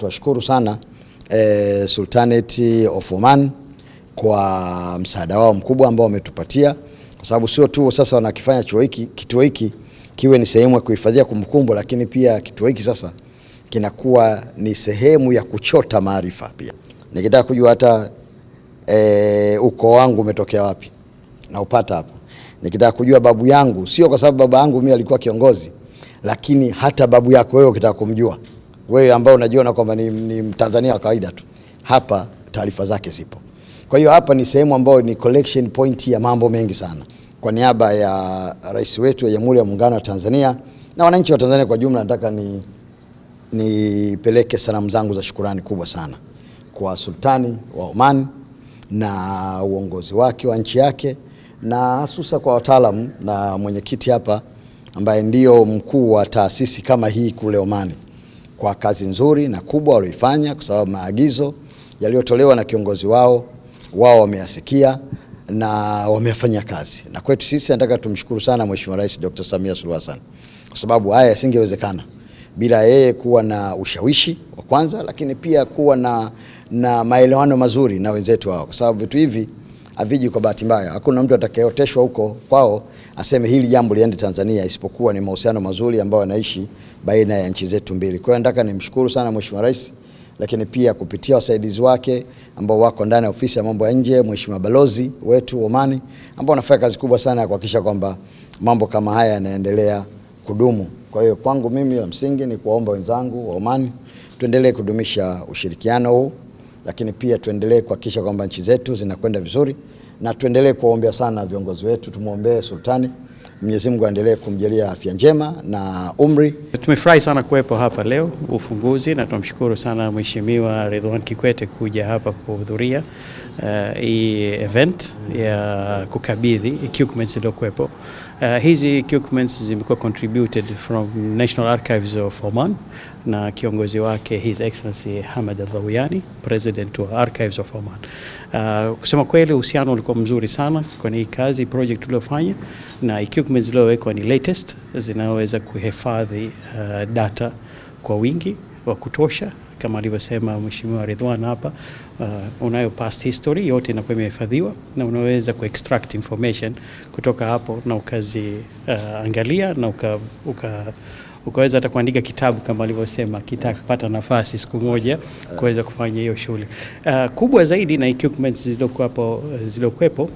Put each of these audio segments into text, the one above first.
Tuwashukuru sana Sultanate of Oman kwa msaada wao mkubwa ambao wametupatia, kwa sababu sio tu sasa wanakifanya kituo hiki kiwe ni sehemu ya kuhifadhia kumbukumbu, lakini pia kituo hiki sasa kinakuwa ni sehemu ya kuchota maarifa pia. Nikitaka kujua hata ukoo wangu umetokea wapi na upata hapa. Nikitaka kujua babu yangu, sio kwa sababu baba yangu mimi alikuwa kiongozi, lakini hata babu yako wewe ukitaka kumjua, wewe ambao unajiona kwamba ni Mtanzania wa kawaida tu, hapa taarifa zake zipo. Kwa hiyo hapa ni sehemu ambayo ni collection point ya mambo mengi sana. Kwa niaba ya rais wetu wa Jamhuri ya Muungano wa Tanzania na wananchi wa Tanzania kwa jumla, nataka nipeleke salamu zangu za shukrani kubwa sana kwa Sultani wa Oman na uongozi wake wa nchi yake, na hususa kwa wataalamu na mwenyekiti hapa ambaye ndio mkuu wa taasisi kama hii kule Oman, kwa kazi nzuri na kubwa walioifanya, kwa sababu maagizo yaliyotolewa na kiongozi wao wameyasikia na wamefanya kazi. Na kwetu sisi nataka tumshukuru sana Mheshimiwa Rais Dr. Samia Suluhu Hassan, kwa sababu haya yasingewezekana bila yeye kuwa na ushawishi wa kwanza, lakini pia kuwa na maelewano mazuri na wenzetu wao, kwa sababu vitu hivi haviji kwa bahati mbaya. Hakuna mtu atakayeoteshwa huko kwao aseme hili jambo liende Tanzania, isipokuwa ni mahusiano mazuri ambayo yanaishi baina ya nchi zetu mbili. Kwa hiyo nataka nimshukuru sana Mheshimiwa Rais, lakini pia kupitia wasaidizi wake ambao wako ndani ya ofisi ya mambo ya nje, Mheshimiwa Balozi wetu Omani ambao wanafanya kazi kubwa sana ya kuhakikisha kwamba mambo kama haya yanaendelea kudumu. Kwa hiyo kwangu mimi la msingi ni kuwaomba wenzangu wa Omani tuendelee kudumisha ushirikiano huu, lakini pia tuendelee kuhakikisha kwamba nchi zetu zinakwenda vizuri, na tuendelee kuwaombea sana viongozi wetu. Tumuombee Sultani, Mwenyezi Mungu aendelee kumjalia afya njema na umri. Tumefurahi sana kuwepo hapa leo ufunguzi, na tunamshukuru sana Mheshimiwa Ridhiwani Kikwete kuja hapa kuhudhuria hii event ya kukabidhi equipments zilizokuwepo. Hizi equipments zimekuwa contributed from National Archives of Oman na kiongozi wake His Excellency Hamad Al-Dhawiyani, President wa Archives of Oman. Kusema kweli uhusiano ulikuwa mzuri sana kwa hii kazi project tuliyofanya, na equipments zilizowekwa ni latest, zinaweza kuhifadhi data kwa wingi wa kutosha. Kama alivyosema Mheshimiwa Ridhiwani hapa, unayo past history yote inakuwa imehifadhiwa, na unaweza ku-extract information kutoka hapo na ukaziangalia na ukaweza hata kuandika kitabu kama alivyosema, kitapata nafasi siku moja kuweza kufanya hiyo shughuli kubwa zaidi. Na equipments zilizokuwepo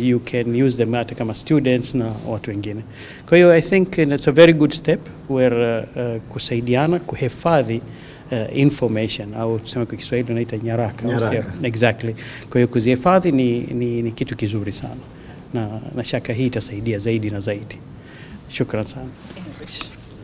you can use them hata kama students na watu wengine. Kwa hiyo I think it's a very good step where kusaidiana kuhifadhi information, au tuseme kwa Kiswahili tunaita nyaraka. Exactly. Kwa hiyo kuzihifadhi ni kitu kizuri sana, na shaka hii itasaidia zaidi na zaidi. Shukran sana.